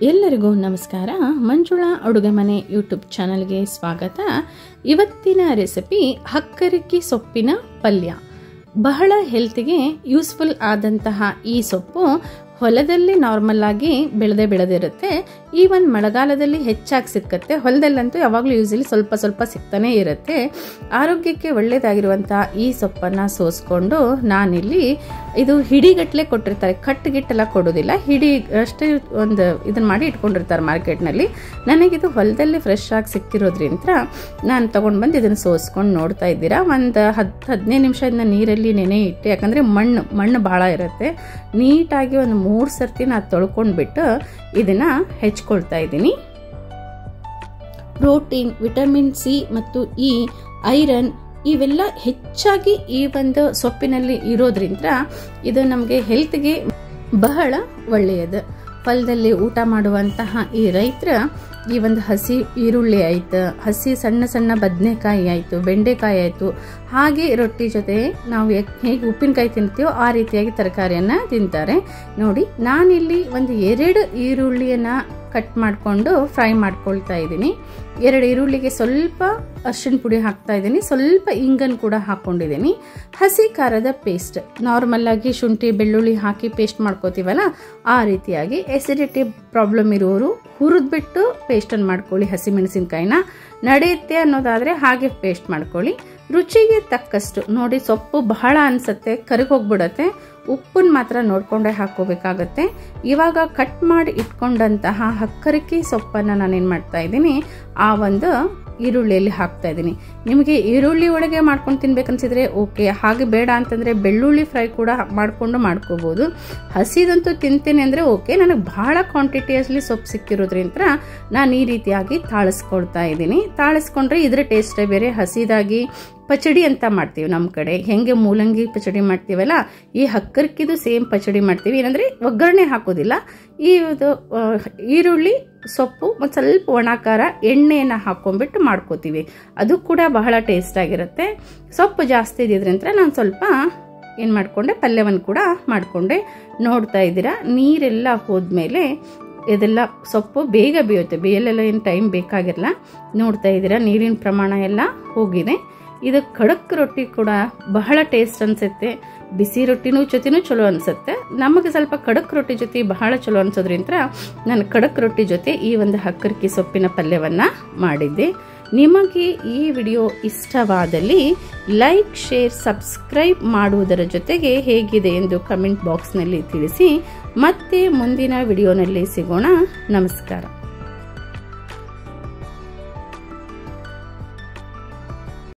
ಎಲ್ಲರಿಗೂ ನಮಸ್ಕಾರ. ಮಂಜುಳಾ ಅಡುಗೆ ಮನೆ ಯೂಟ್ಯೂಬ್ ಚಾನಲ್ಗೆ ಸ್ವಾಗತ. ಇವತ್ತಿನ ರೆಸಿಪಿ ಹಕ್ಕರಿಕಿ ಸೊಪ್ಪಿನ ಪಲ್ಯ. ಬಹಳ ಹೆಲ್ತ್ಗೆ ಯೂಸ್ಫುಲ್ ಆದಂತಹ ಈ ಸೊಪ್ಪು ಹೊಲದಲ್ಲಿ ನಾರ್ಮಲ್ ಆಗಿ ಬೆಳೆದಿರುತ್ತೆ. ಈ ಒಂದು ಮಳೆಗಾಲದಲ್ಲಿ ಹೆಚ್ಚಾಗಿ ಸಿಕ್ಕತ್ತೆ. ಹೊಲದಲ್ಲಂತೂ ಯಾವಾಗಲೂ ಯೂಸಲಿ ಸ್ವಲ್ಪ ಸ್ವಲ್ಪ ಸಿಗ್ತಾನೆ ಇರುತ್ತೆ. ಆರೋಗ್ಯಕ್ಕೆ ಒಳ್ಳೆಯದಾಗಿರುವಂತಹ ಈ ಸೊಪ್ಪನ್ನು ಸೋಸ್ಕೊಂಡು ನಾನಿಲ್ಲಿ ಇದು ಹಿಡಿಗಟ್ಟಲೆ ಕೊಟ್ಟಿರ್ತಾರೆ, ಕಟ್ಟುಗಿಟ್ಟೆಲ್ಲ ಕೊಡೋದಿಲ್ಲ, ಹಿಡಿ ಅಷ್ಟೇ ಒಂದು ಇದನ್ನು ಮಾಡಿ ಇಟ್ಕೊಂಡಿರ್ತಾರೆ ಮಾರ್ಕೆಟ್ನಲ್ಲಿ. ನನಗಿದು ಹೊಲದಲ್ಲಿ ಫ್ರೆಶ್ ಆಗಿ ಸಿಕ್ಕಿರೋದ್ರಿಂದ ನಾನು ತೊಗೊಂಡು ಬಂದು ಇದನ್ನು ಸೋಸ್ಕೊಂಡು ನೋಡ್ತಾ ಇದ್ದೀರಾ. ಒಂದು 10-15 ನಿಮಿಷ ಇದನ್ನ ನೀರಲ್ಲಿ ನೆನೆ ಇಟ್ಟು, ಯಾಕಂದರೆ ಮಣ್ಣು ಭಾಳ ಇರುತ್ತೆ. ನೀಟಾಗಿ ಒಂದು 3 ಸರ್ತಿ ನಾನು ತೊಳ್ಕೊಂಡ್ಬಿಟ್ಟು ಇದನ್ನು ಹೆಚ್ಕೊಳ್ತಾ ಇದ್ದೀನಿ. ಪ್ರೋಟೀನ್, ವಿಟಮಿನ್ ಸಿ ಮತ್ತು ಇ, ಐರನ್ ಇವೆಲ್ಲ ಹೆಚ್ಚಾಗಿ ಈ ಒಂದು ಸೊಪ್ಪಿನಲ್ಲಿ ಇರೋದ್ರಿಂದ ಇದು ನಮಗೆ ಹೆಲ್ತ್ಗೆ ಬಹಳ ಒಳ್ಳೆಯದು. ಹೊಲದಲ್ಲಿ ಊಟ ಮಾಡುವಂತಹ ಈ ರೈತರ ಈ ಒಂದು ಹಸಿ ಈರುಳ್ಳಿ ಆಯಿತು, ಹಸಿ ಸಣ್ಣ ಸಣ್ಣ ಬದನೆಕಾಯಿ ಆಯಿತು, ಬೆಂಡೆಕಾಯಿ ಆಯಿತು, ಹಾಗೆ ರೊಟ್ಟಿ ಜೊತೆ ನಾವು ಹೇಗೆ ಉಪ್ಪಿನಕಾಯಿ ತಿಂತೀವೋ ಆ ರೀತಿಯಾಗಿ ತರಕಾರಿಯನ್ನು ತಿಂತಾರೆ. ನೋಡಿ, ನಾನಿಲ್ಲಿ ಒಂದು 2 ಈರುಳ್ಳಿಯನ್ನು ಕಟ್ ಮಾಡಿಕೊಂಡು ಫ್ರೈ ಮಾಡ್ಕೊಳ್ತಾ ಇದ್ದೀನಿ. 2 ಈರುಳ್ಳಿಗೆ ಸ್ವಲ್ಪ ಅರಿಶಿನ ಪುಡಿ ಹಾಕ್ತಾ ಇದ್ದೀನಿ, ಸ್ವಲ್ಪ ಇಂಗನ್ನು ಕೂಡ ಹಾಕ್ಕೊಂಡಿದ್ದೀನಿ. ಹಸಿ ಖಾರದ ಪೇಸ್ಟ್, ನಾರ್ಮಲ್ ಆಗಿ ಶುಂಠಿ ಬೆಳ್ಳುಳ್ಳಿ ಹಾಕಿ ಪೇಸ್ಟ್ ಮಾಡ್ಕೋತೀವಲ್ಲ ಆ ರೀತಿಯಾಗಿ. ಎಸಿಡಿಟಿ ಪ್ರಾಬ್ಲಮ್ ಇರೋರು ಹುರಿದ್ಬಿಟ್ಟು ಪೇಸ್ಟನ್ನು ಮಾಡ್ಕೊಳ್ಳಿ. ಹಸಿಮೆಣಸಿನ್ಕಾಯಿನ ನಡೆಯುತ್ತೆ ಅನ್ನೋದಾದರೆ ಹಾಗೆ ಪೇಸ್ಟ್ ಮಾಡ್ಕೊಳ್ಳಿ. ರುಚಿಗೆ ತಕ್ಕಷ್ಟು ನೋಡಿ, ಸೊಪ್ಪು ಬಹಳ ಅನಿಸುತ್ತೆ, ಕರಗೋಗ್ಬಿಡತ್ತೆ, ಉಪ್ಪನ್ನು ಮಾತ್ರ ನೋಡಿಕೊಂಡೇ ಹಾಕ್ಕೋಬೇಕಾಗತ್ತೆ. ಇವಾಗ ಕಟ್ ಮಾಡಿ ಇಟ್ಕೊಂಡಂತಹ ಹಕ್ಕರಿಕಿ ಸೊಪ್ಪನ್ನು ನಾನೇನು ಮಾಡ್ತಾ ಇದ್ದೀನಿ, ಆ ಒಂದು ಈರುಳ್ಳಿಯಲ್ಲಿ ಹಾಕ್ತಾ ಇದ್ದೀನಿ. ನಿಮಗೆ ಈರುಳ್ಳಿ ಒಳಗೆ ಮಾಡ್ಕೊಂಡು ತಿನ್ಬೇಕನ್ಸಿದ್ರೆ ಓಕೆ, ಹಾಗೆ ಬೇಡ ಅಂತಂದರೆ ಬೆಳ್ಳುಳ್ಳಿ ಫ್ರೈ ಕೂಡ ಮಾಡಿಕೊಂಡು ಮಾಡ್ಕೋಬೋದು. ಹಸಿದಂತೂ ತಿಂತೇನೆ ಅಂದರೆ ಓಕೆ. ನನಗೆ ಬಹಳ ಕ್ವಾಂಟಿಟಿಯಲ್ಲಿ ಸೊಪ್ಪು ಸಿಕ್ಕಿರೋದ್ರಿಂದ ನಾನು ಈ ರೀತಿಯಾಗಿ ತಾಳಿಸ್ಕೊಳ್ತಾ ಇದ್ದೀನಿ. ತಾಳಿಸ್ಕೊಂಡ್ರೆ ಇದರ ಟೇಸ್ಟೇ ಬೇರೆ. ಹಸಿದಾಗಿ ಪಚಡಿ ಅಂತ ಮಾಡ್ತೀವಿ ನಮ್ಮ ಕಡೆ, ಹೆಂಗೆ ಮೂಲಂಗಿ ಪಚಡಿ ಮಾಡ್ತೀವಲ್ಲ, ಈ ಹಕ್ಕರಿಕಿದು ಸೇಮ್ ಪಚಡಿ ಮಾಡ್ತೀವಿ. ಏನಂದರೆ ಒಗ್ಗರಣೆ ಹಾಕೋದಿಲ್ಲ. ಇದು ಈರುಳ್ಳಿ, ಸೊಪ್ಪು ಮತ್ತು ಸ್ವಲ್ಪ ಒಣಕಾರ, ಎಣ್ಣೆಯನ್ನು ಹಾಕ್ಕೊಂಡ್ಬಿಟ್ಟು ಮಾಡ್ಕೋತೀವಿ. ಅದು ಕೂಡ ಬಹಳ ಟೇಸ್ಟ್ ಆಗಿರುತ್ತೆ. ಸೊಪ್ಪು ಜಾಸ್ತಿ ಇದ್ದಿದ್ರಿಂದ ನಾನು ಸ್ವಲ್ಪ ಏನು ಮಾಡಿಕೊಂಡೆ, ಪಲ್ಯವನ್ನು ಕೂಡ ಮಾಡಿಕೊಂಡೆ. ನೋಡ್ತಾ ಇದ್ದೀರಾ, ನೀರೆಲ್ಲ ಹೋದ್ಮೇಲೆ ಇದೆಲ್ಲ ಸೊಪ್ಪು ಬೇಗ ಬೇಯುತ್ತೆ, ಬೇಯಲೆಲ್ಲ ಏನು ಟೈಮ್ ಬೇಕಾಗಿರಲ್ಲ. ನೋಡ್ತಾ ಇದ್ದೀರಾ, ನೀರಿನ ಪ್ರಮಾಣ ಎಲ್ಲ ಹೋಗಿದೆ. ಇದು ಖಡಕ್ ರೊಟ್ಟಿ ಕೂಡ ಬಹಳ ಟೇಸ್ಟ್ ಅನಿಸುತ್ತೆ. ಬಿಸಿ ರೊಟ್ಟಿನೂ ಜೊತೆನೂ ಚಲೋ ಅನಿಸುತ್ತೆ. ನಮಗೆ ಸ್ವಲ್ಪ ಖಡಕ್ ರೊಟ್ಟಿ ಜೊತೆ ಬಹಳ ಚಲೋ ಅನಿಸೋದ್ರಿಂದ ನಾನು ಖಡಕ್ ರೊಟ್ಟಿ ಜೊತೆ ಈ ಒಂದು ಹಕ್ಕರಿಕಿ ಸೊಪ್ಪಿನ ಪಲ್ಯವನ್ನು ಮಾಡಿದ್ದೆ. ನಿಮಗೆ ಈ ವಿಡಿಯೋ ಇಷ್ಟವಾದಲ್ಲಿ ಲೈಕ್, ಶೇರ್, ಸಬ್ಸ್ಕ್ರೈಬ್ ಮಾಡುವುದರ ಜೊತೆಗೆ ಹೇಗಿದೆ ಎಂದು ಕಮೆಂಟ್ ಬಾಕ್ಸ್ನಲ್ಲಿ ತಿಳಿಸಿ. ಮತ್ತೆ ಮುಂದಿನ ವಿಡಿಯೋನಲ್ಲಿ ಸಿಗೋಣ. ನಮಸ್ಕಾರ.